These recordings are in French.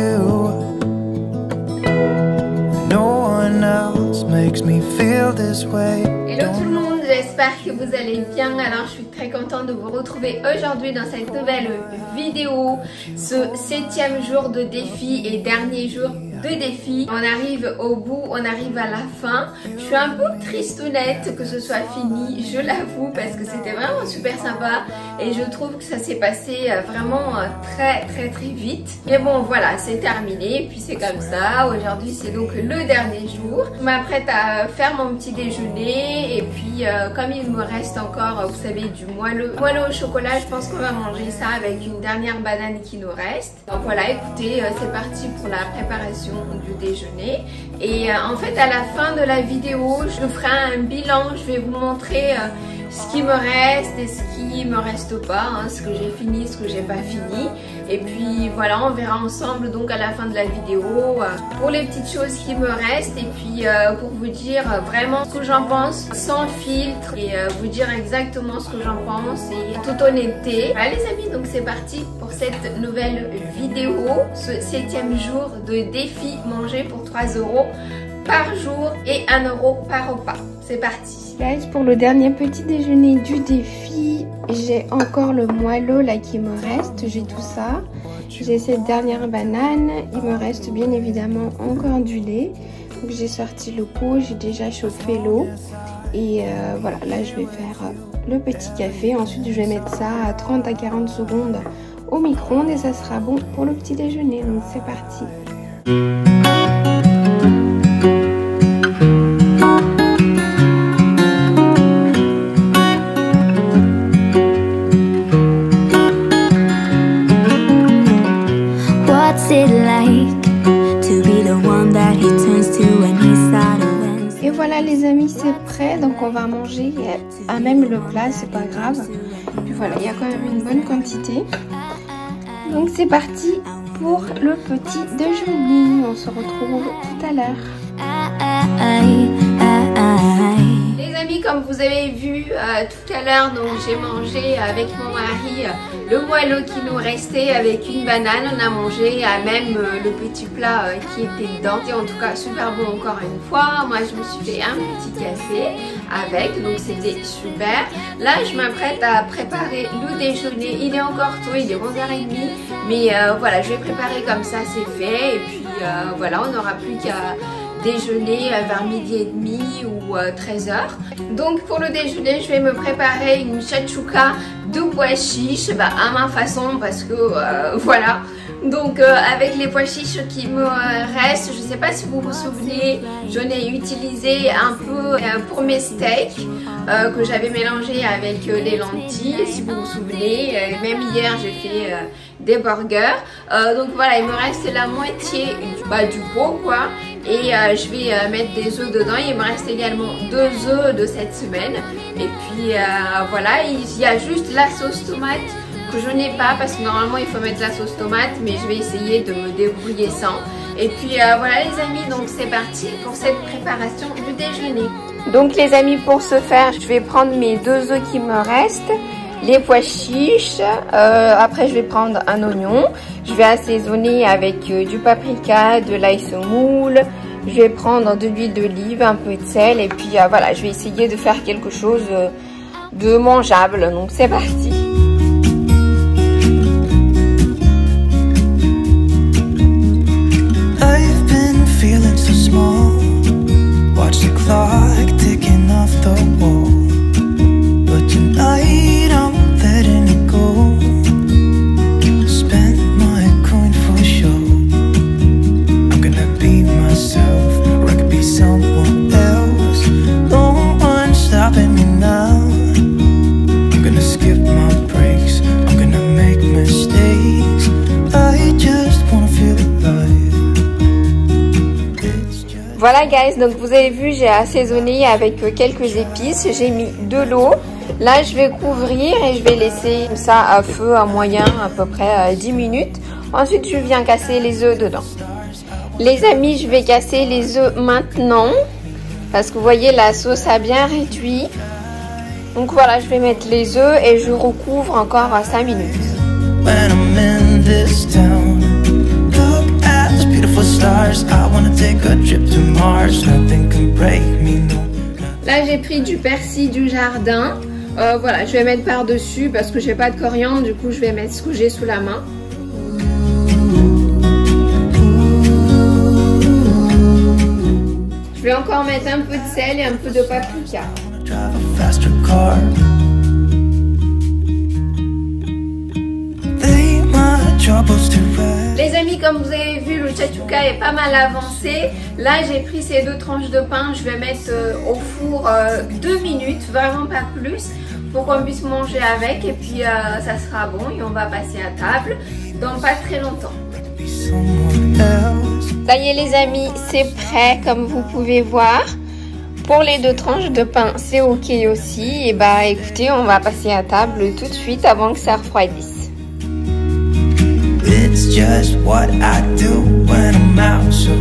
you. No one else makes me feel this way. Hello tout le monde, j'espère que vous allez bien. Alors je suis très contente de vous retrouver aujourd'hui dans cette nouvelle vidéo, ce 7e jour de défi et dernier jour de défi. On arrive au bout, on arrive à la fin. Je suis un peu tristounette que ce soit fini, je l'avoue, parce que c'était vraiment super sympa et je trouve que ça s'est passé vraiment très vite. Mais bon voilà, c'est terminé, puis c'est comme ça. Aujourd'hui c'est donc le dernier jour. Je m'apprête à faire mon petit déjeuner et puis comme il me reste encore, vous savez, du moelleux au chocolat, je pense qu'on va manger ça avec une dernière banane qui nous reste. Donc voilà, écoutez, c'est parti pour la préparation du déjeuner. Et en fait à la fin de la vidéo je vous ferai un bilan, je vais vous montrer ce qui me reste et ce qui me reste pas, hein, ce que j'ai fini, ce que j'ai pas fini, et puis voilà, on verra ensemble donc à la fin de la vidéo pour les petites choses qui me restent, et puis pour vous dire vraiment ce que j'en pense sans filtre et vous dire exactement ce que j'en pense et toute honnêteté. Voilà les amis, donc c'est parti pour cette nouvelle vidéo, ce 7e jour de défi manger pour 3 € par jour et 1 € par repas. C'est parti. Guys, pour le dernier petit déjeuner du défi, j'ai encore le moelleux là qui me reste, j'ai tout ça. J'ai cette dernière banane, il me reste bien évidemment encore du lait. Donc j'ai sorti le pot, j'ai déjà chauffé l'eau. Et voilà, là je vais faire le petit café. Ensuite je vais mettre ça à 30 à 40 secondes au micro-ondes et ça sera bon pour le petit déjeuner. Donc c'est parti. Et voilà les amis, c'est prêt, donc on va manger à même le plat, c'est pas grave. Puis voilà, il y a quand même une bonne quantité. Donc c'est parti pour le petit déjeuner, on se retrouve tout à l'heure. Les amis, comme vous avez vu tout à l'heure, donc j'ai mangé avec mon mari le moelleux qui nous restait avec une banane. On a mangé à même le petit plat qui était dedans. Et en tout cas super bon encore une fois. Moi je me suis fait un petit café avec, donc c'était super. Là je m'apprête à préparer le déjeuner. Il est encore tôt, il est 11h30, mais voilà, je vais préparer comme ça, c'est fait. Et puis voilà, on n'aura plus qu'à déjeuner vers 12h30 ou 13h. Donc pour le déjeuner, je vais me préparer une chachouka de pois chiches à ma façon, parce que voilà. Donc avec les pois chiches qui me restent, je sais pas si vous vous souvenez, j'en ai utilisé un peu pour mes steaks que j'avais mélangé avec les lentilles, si vous vous souvenez. Même hier j'ai fait des burgers. Donc voilà, il me reste la moitié du pot quoi. Et je vais mettre des œufs dedans. Il me reste également 2 œufs de cette semaine. Et puis voilà, il y a juste la sauce tomate que je n'ai pas, parce que normalement il faut mettre la sauce tomate, mais je vais essayer de me débrouiller sans. Et puis voilà les amis, donc c'est parti pour cette préparation du déjeuner. Donc les amis, pour ce faire, je vais prendre mes 2 œufs qui me restent, les pois chiches, après je vais prendre un oignon, je vais assaisonner avec du paprika, de l'ail semoule, je vais prendre de l'huile d'olive, un peu de sel, et puis voilà, je vais essayer de faire quelque chose de mangeable. Donc c'est parti. I've been feeling so small. Watch the clock ticking off the wall. But tonight I'm letting it go. Spend my coin for sure. I'm gonna be myself, or I could be someone else. No one's stopping me now. I'm gonna skip my breaks, I'm gonna make mistakes. I just wanna feel alive. Voilà guys, donc vous avez vu, j'ai assaisonné avec quelques épices, j'ai mis de l'eau. Là je vais couvrir et je vais laisser ça à feu à moyen à peu près 10 minutes. Ensuite je viens casser les œufs dedans. Les amis, je vais casser les œufs maintenant, parce que vous voyez la sauce a bien réduit. Donc voilà, je vais mettre les œufs et je recouvre encore à 5 minutes. When I'm in this town, look at Mars, nothing can break me, no. Là j'ai pris du persil du jardin. Voilà, je vais mettre par dessus parce que j'ai pas de coriandre, du coup je vais mettre ce que j'ai sous la main. Je vais encore mettre un peu de sel et un peu de paprika. Les amis, comme vous avez vu, le tchatchouka est pas mal avancé. Là, j'ai pris ces 2 tranches de pain. Je vais mettre au four 2 minutes, vraiment pas plus, pour qu'on puisse manger avec. Et puis, ça sera bon et on va passer à table dans pas très longtemps. Ça y est les amis, c'est prêt comme vous pouvez voir. Pour les 2 tranches de pain, c'est ok aussi. Et bah écoutez, on va passer à table tout de suite avant que ça refroidisse. It's just what I do when I'm out, so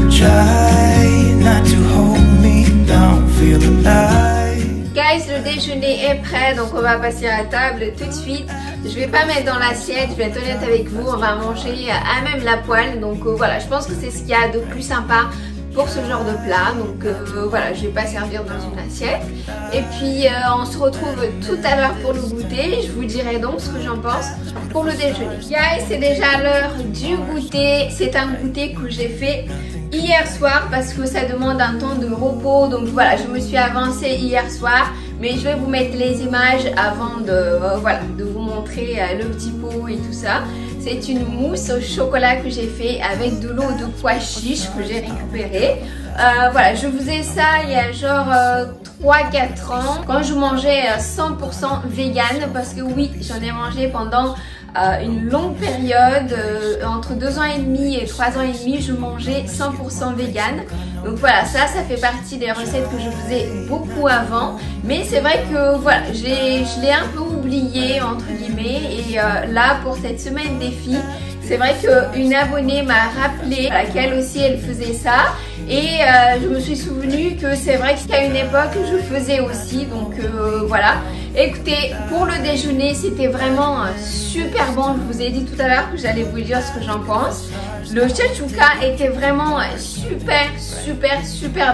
try not to hold me down, feel alive. Guys, le déjeuner est prêt, donc on va passer à table tout de suite. Je vais pas mettre dans l'assiette, je vais être honnête avec vous, on va manger à même la poêle. Donc voilà, je pense que c'est ce qu'il y a de plus sympa pour ce genre de plat. Donc voilà, je vais pas servir dans une assiette. Et puis on se retrouve tout à l'heure pour le goûter. Je vous dirai donc ce que j'en pense pour le déjeuner. Guys, c'est déjà l'heure du goûter. C'est un goûter que j'ai fait hier soir parce que ça demande un temps de repos. Donc voilà, je me suis avancée hier soir. Mais je vais vous mettre les images avant de, voilà, de vous montrer le petit pot et tout ça. C'est une mousse au chocolat que j'ai fait avec de l'eau de pois chiche que j'ai récupérée. Voilà, je faisais ça il y a genre 3-4 ans quand je mangeais 100% vegan parce que oui, j'en ai mangé pendant une longue période, entre 2 ans et demi et 3 ans et demi, je mangeais 100% vegan. Donc voilà, ça fait partie des recettes que je faisais beaucoup avant. Mais c'est vrai que voilà, je l'ai un peu oublié entre guillemets. Et là, pour cette semaine défi, c'est vrai qu'une abonnée m'a rappelé qu'elle aussi elle faisait ça. Et je me suis souvenu que c'est vrai qu'à une époque je faisais aussi. Donc voilà. Écoutez, pour le déjeuner, c'était vraiment super bon. Je vous ai dit tout à l'heure que j'allais vous dire ce que j'en pense. Le tchatchouka était vraiment super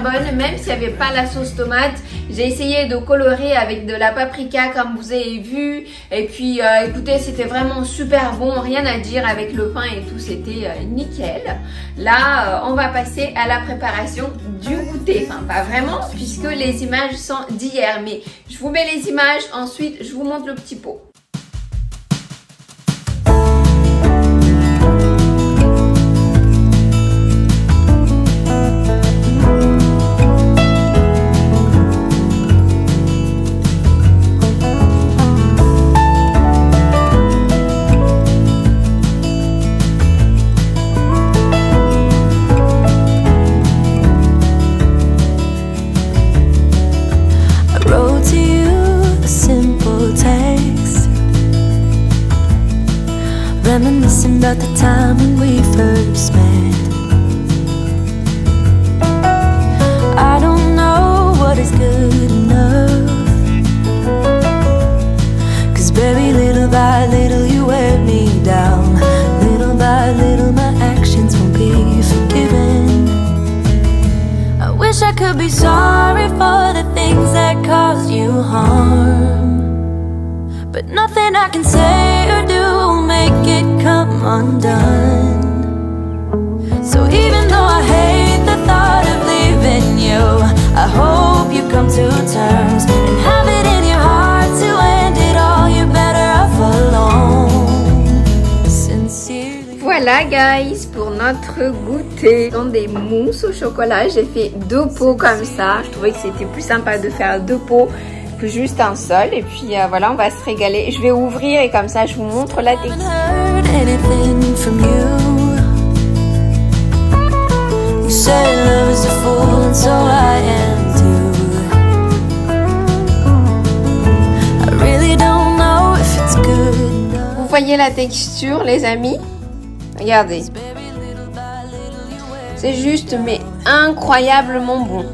bonne, même s'il n'y avait pas la sauce tomate. J'ai essayé de colorer avec de la paprika comme vous avez vu. Et puis écoutez, c'était vraiment super bon, rien à dire avec le pain et tout, c'était nickel. Là, on va passer à la préparation du goûter. Enfin, pas vraiment, puisque les images sont d'hier. Mais je vous mets les images, ensuite je vous montre le petit pot. Reminiscing about the time when we first met. I don't know what is good enough, 'cause baby, little by little you wear me down. Little by little my actions won't be forgiven. I wish I could be sorry for the things that caused you harm, but nothing I can say or do will make it come undone. So even though I hate the thought of leaving you, I hope you come to terms and have it in your heart to end it all. You're better off alone. Sincerely. Voilà guys, pour notre goûter. Dans des mousses au chocolat, j'ai fait 2 pots comme ça. Je trouvais que c'était plus sympa de faire 2 pots que juste un seul. Et puis voilà, on va se régaler. Je vais ouvrir et comme ça je vous montre la texture. Vous voyez la texture les amis? Regardez. C'est juste mais incroyablement bon.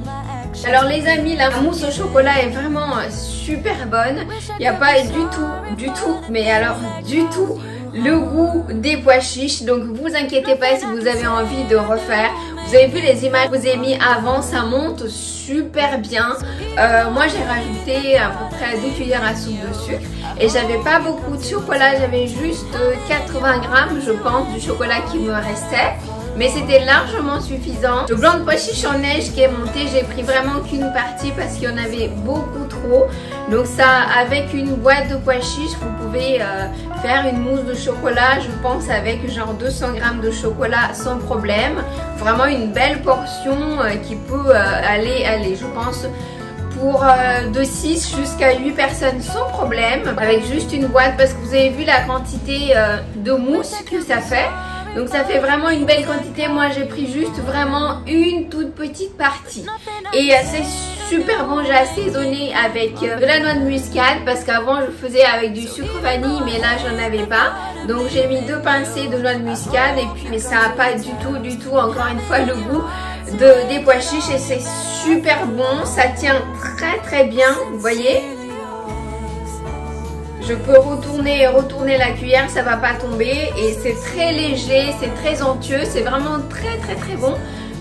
Alors les amis, la mousse au chocolat est vraiment super bonne. Il n'y a pas du tout, mais alors du tout le goût des pois chiches. Donc vous inquiétez pas si vous avez envie de refaire. Vous Vous avez vu les images que je vous ai mis avant, ça monte super bien. Moi j'ai rajouté à peu près 2 cuillères à soupe de sucre et j'avais pas beaucoup de chocolat, j'avais juste 80 grammes je pense du chocolat qui me restait. Mais c'était largement suffisant. Le blanc de pois chiche en neige qui est monté, j'ai pris vraiment qu'une partie parce qu'il y en avait beaucoup trop. Donc ça, avec une boîte de pois chiche, vous pouvez faire une mousse de chocolat, je pense avec genre 200 grammes de chocolat sans problème. Vraiment une belle portion qui peut aller, je pense, pour de 6 jusqu'à 8 personnes sans problème. Avec juste une boîte parce que vous avez vu la quantité de mousse que ça fait. Donc ça fait vraiment une belle quantité. Moi j'ai pris juste vraiment une toute petite partie. Et c'est super bon. J'ai assaisonné avec de la noix de muscade parce qu'avant je faisais avec du sucre vanille mais là j'en avais pas. Donc j'ai mis 2 pincées de noix de muscade et puis mais ça n'a pas du tout encore une fois le goût des pois chiches et c'est super bon. Ça tient très bien, vous voyez. Je peux retourner la cuillère, ça va pas tomber et c'est très léger, c'est très onctueux, c'est vraiment très bon.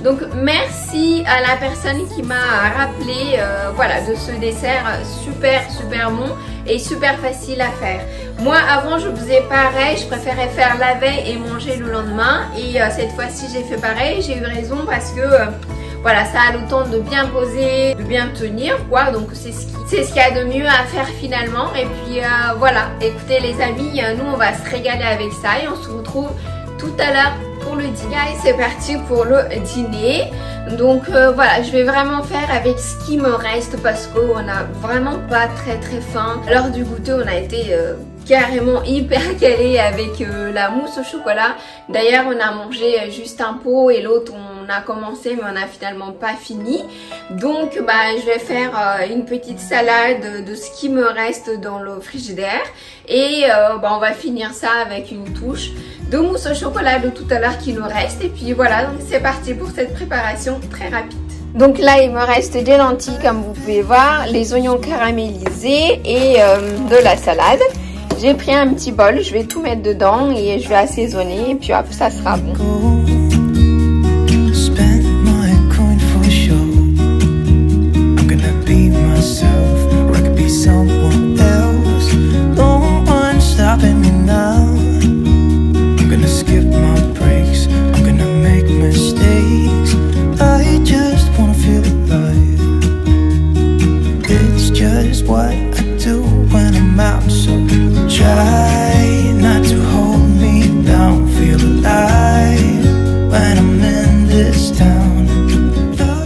Donc merci à la personne qui m'a rappelé voilà, de ce dessert super bon et super facile à faire. Moi avant je faisais pareil, je préférais faire la veille et manger le lendemain et cette fois-ci j'ai fait pareil, j'ai eu raison parce que voilà, ça a le temps de bien poser, de bien tenir quoi, donc c'est ce qu'il y a de mieux à faire finalement. Et puis voilà, écoutez les amis, nous on va se régaler avec ça et on se retrouve tout à l'heure pour le dîner. Et c'est parti pour le dîner. Donc voilà, je vais vraiment faire avec ce qui me reste parce qu'on a vraiment pas très faim. À l'heure du goûter, on a été carrément hyper calé avec la mousse au chocolat. D'ailleurs on a mangé juste un pot et l'autre on a commencé mais on a finalement pas fini. Donc je vais faire une petite salade de ce qui me reste dans le frigidaire et on va finir ça avec une touche de mousse au chocolat de tout à l'heure qui nous reste. Et puis voilà, donc c'est parti pour cette préparation très rapide. Donc là il me reste des lentilles comme vous pouvez voir, les oignons caramélisés et de la salade. J'ai pris un petit bol, je vais tout mettre dedans et je vais assaisonner et puis hop, ça sera bon.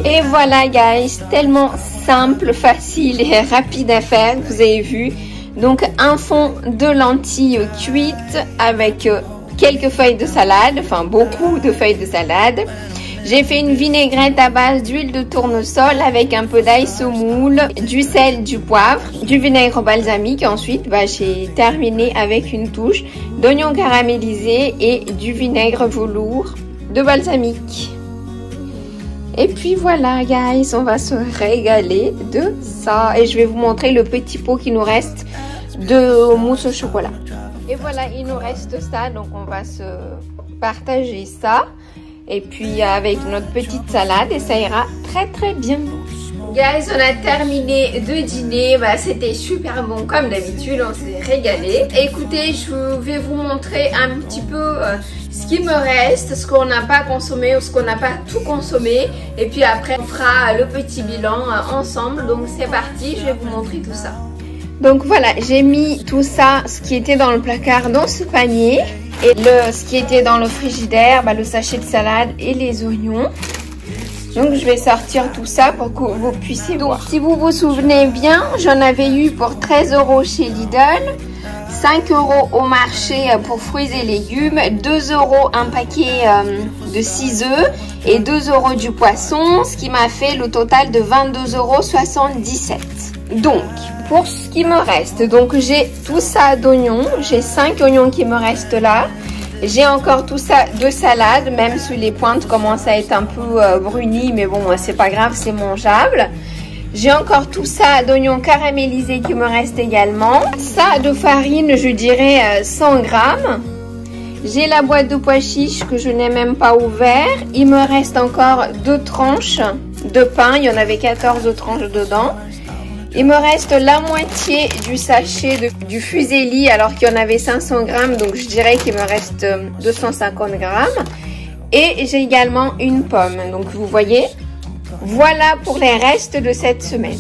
Et voilà guys, tellement simple, facile et rapide à faire, vous avez vu. Donc un fond de lentilles cuites avec quelques feuilles de salade, enfin beaucoup de feuilles de salade. J'ai fait une vinaigrette à base d'huile de tournesol avec un peu d'ail semoule, du sel, du poivre, du vinaigre balsamique. Ensuite, j'ai terminé avec une touche d'oignons caramélisés et du vinaigre velours de balsamique. Et puis voilà, guys, on va se régaler de ça. Et je vais vous montrer le petit pot qui nous reste de mousse au chocolat. Et voilà, il nous reste ça, donc on va se partager ça. Et puis avec notre petite salade et ça ira très bien. Guys, on a terminé de dîner, c'était super bon comme d'habitude, on s'est régalé. Écoutez, je vais vous montrer un petit peu ce qui me reste, ce qu'on n'a pas consommé ou ce qu'on n'a pas tout consommé. Et puis après, on fera le petit bilan ensemble. Donc c'est parti, je vais vous montrer tout ça. Donc voilà, j'ai mis tout ça, ce qui était dans le placard, dans ce panier. Et ce qui était dans le frigidaire, le sachet de salade et les oignons. Donc je vais sortir tout ça pour que vous puissiez voir. Si vous vous souvenez bien, j'en avais eu pour 13 € chez Lidl, 5 € au marché pour fruits et légumes, 2 € un paquet de 6 œufs et 2 € du poisson, ce qui m'a fait le total de 22,77 €. Donc, pour ce qui me reste, donc j'ai tout ça d'oignons, j'ai 5 oignons qui me restent là. J'ai encore tout ça de salade, même si les pointes commencent à être un peu brunies, mais bon, c'est pas grave, c'est mangeable. J'ai encore tout ça d'oignons caramélisés qui me reste également. Ça de farine, je dirais 100 grammes. J'ai la boîte de pois chiches que je n'ai même pas ouvert. Il me reste encore 2 tranches de pain. Il y en avait 14 tranches dedans. Il me reste la moitié du sachet du fusilli alors qu'il y en avait 500 grammes. Donc je dirais qu'il me reste 250 grammes. Et j'ai également une pomme. Donc vous voyez, voilà pour les restes de cette semaine.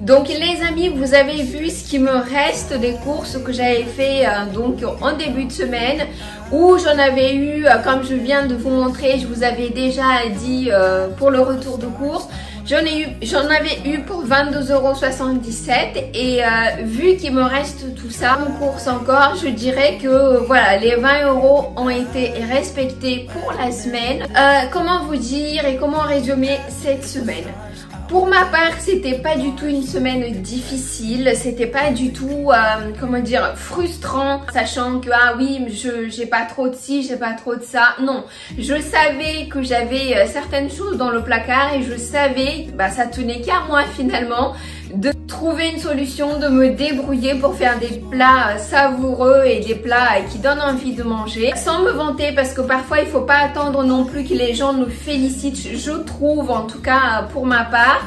Donc les amis, vous avez vu ce qui me reste des courses que j'avais fait donc en début de semaine, où j'en avais eu, comme je viens de vous montrer, je vous avais déjà dit pour le retour de course, j'en avais eu pour 22,77 € et vu qu'il me reste tout ça en course encore, je dirais que voilà, les 20 € ont été respectés pour la semaine. Comment vous dire et comment résumer cette semaine? Pour ma part, c'était pas du tout une semaine difficile, c'était pas du tout, comment dire, frustrant, sachant que, ah oui, j'ai pas trop de ci, j'ai pas trop de ça. Non, je savais que j'avais certaines choses dans le placard et je savais, bah ça tenait qu'à moi finalement, de trouver une solution, de me débrouiller pour faire des plats savoureux et des plats qui donnent envie de manger. Sans me vanter, parce que parfois il faut pas attendre non plus que les gens nous félicitent. Je trouve, en tout cas pour ma part,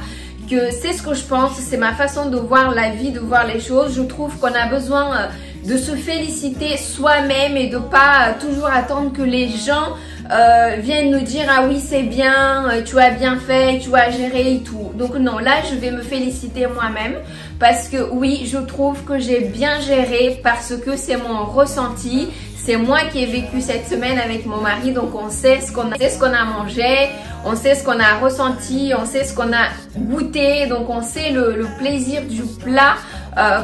que c'est ce que je pense, c'est ma façon de voir la vie, de voir les choses. Je trouve qu'on a besoin de se féliciter soi-même et de pas toujours attendre que les gens viennent nous dire ah oui c'est bien, tu as bien fait, tu as géré et tout. Donc non, là je vais me féliciter moi-même parce que oui, je trouve que j'ai bien géré parce que c'est mon ressenti. C'est moi qui ai vécu cette semaine avec mon mari, donc on sait ce qu'on a mangé, on sait ce qu'on a ressenti, on sait ce qu'on a goûté, donc on sait le plaisir du plat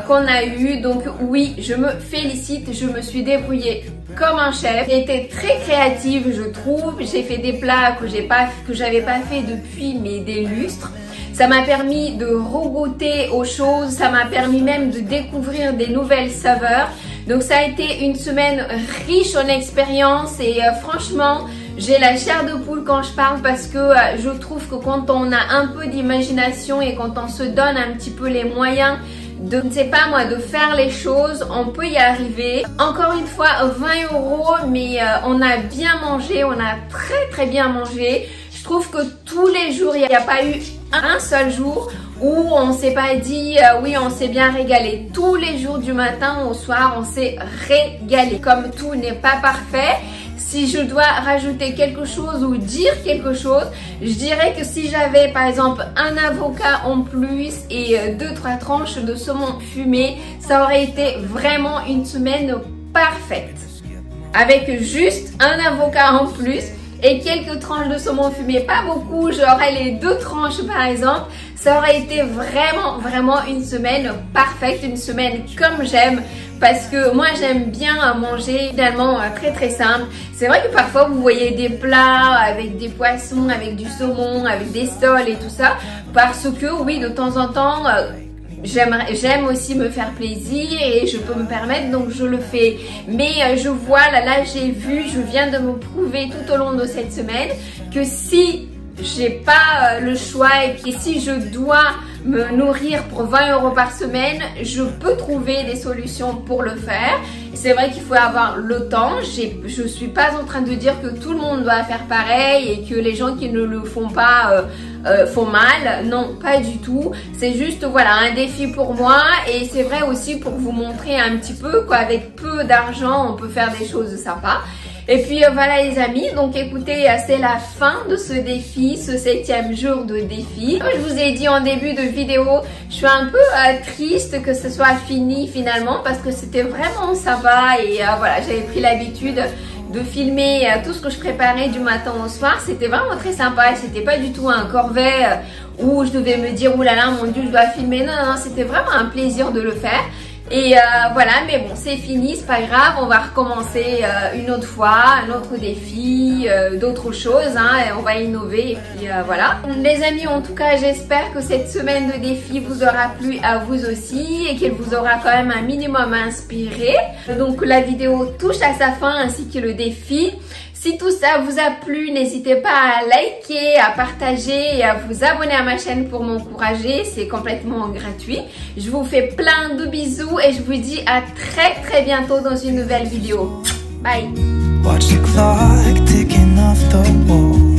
qu'on a eu. Donc oui, je me félicite, je me suis débrouillée comme un chef. J'ai été très créative, je trouve. J'ai fait des plats que j'avais pas fait depuis des lustres. Ça m'a permis de regoûter aux choses, ça m'a permis même de découvrir des nouvelles saveurs. Donc ça a été une semaine riche en expérience et franchement, j'ai la chair de poule quand je parle parce que je trouve que quand on a un peu d'imagination et quand on se donne un petit peu les moyens de, je ne sais pas moi, de faire les choses, on peut y arriver. Encore une fois, 20 €, mais on a bien mangé, on a très bien mangé. Je trouve que tous les jours, il n'y a pas eu un seul jour où on s'est pas dit oui on s'est bien régalé. Tous les jours du matin au soir on s'est régalé. Comme tout n'est pas parfait, si je dois rajouter quelque chose ou dire quelque chose, je dirais que si j'avais par exemple un avocat en plus et 2-3 tranches de saumon fumé, ça aurait été vraiment une semaine parfaite. Avec juste un avocat en plus et quelques tranches de saumon fumé, pas beaucoup, j'aurais les 2 tranches par exemple, ça aurait été vraiment une semaine parfaite, une semaine comme j'aime, parce que moi j'aime bien manger finalement très simple. C'est vrai que parfois vous voyez des plats avec des poissons, avec du saumon, avec des sols et tout ça, parce que oui, de temps en temps j'aime aussi me faire plaisir et je peux me permettre, donc je le fais. Mais je vois, là je viens de me prouver tout au long de cette semaine que si j'ai pas le choix et si je dois me nourrir pour 20 € par semaine, je peux trouver des solutions pour le faire. C'est vrai qu'il faut avoir le temps. Je suis pas en train de dire que tout le monde doit faire pareil et que les gens qui ne le font pas font mal. Non, pas du tout. C'est juste voilà un défi pour moi et c'est vrai aussi pour vous montrer un petit peu qu'avec peu d'argent on peut faire des choses sympas. Et puis voilà les amis, donc écoutez, c'est la fin de ce défi, ce 7e jour de défi. Comme je vous ai dit en début de vidéo, je suis un peu triste que ce soit fini finalement parce que c'était vraiment sympa et voilà, j'avais pris l'habitude de filmer tout ce que je préparais du matin au soir. C'était vraiment très sympa et c'était pas du tout un corvée où je devais me dire oulala mon dieu je dois filmer. Non, c'était vraiment un plaisir de le faire. Et voilà, mais bon, c'est fini, c'est pas grave, on va recommencer une autre fois, un autre défi, d'autres choses, hein, et on va innover et puis voilà. Les amis, en tout cas, j'espère que cette semaine de défi vous aura plu à vous aussi et qu'elle vous aura quand même un minimum inspiré. Donc la vidéo touche à sa fin ainsi que le défi. Si tout ça vous a plu, n'hésitez pas à liker, à partager et à vous abonner à ma chaîne pour m'encourager. C'est complètement gratuit. Je vous fais plein de bisous et je vous dis à très bientôt dans une nouvelle vidéo. Bye! Watch the clock ticking off the wall.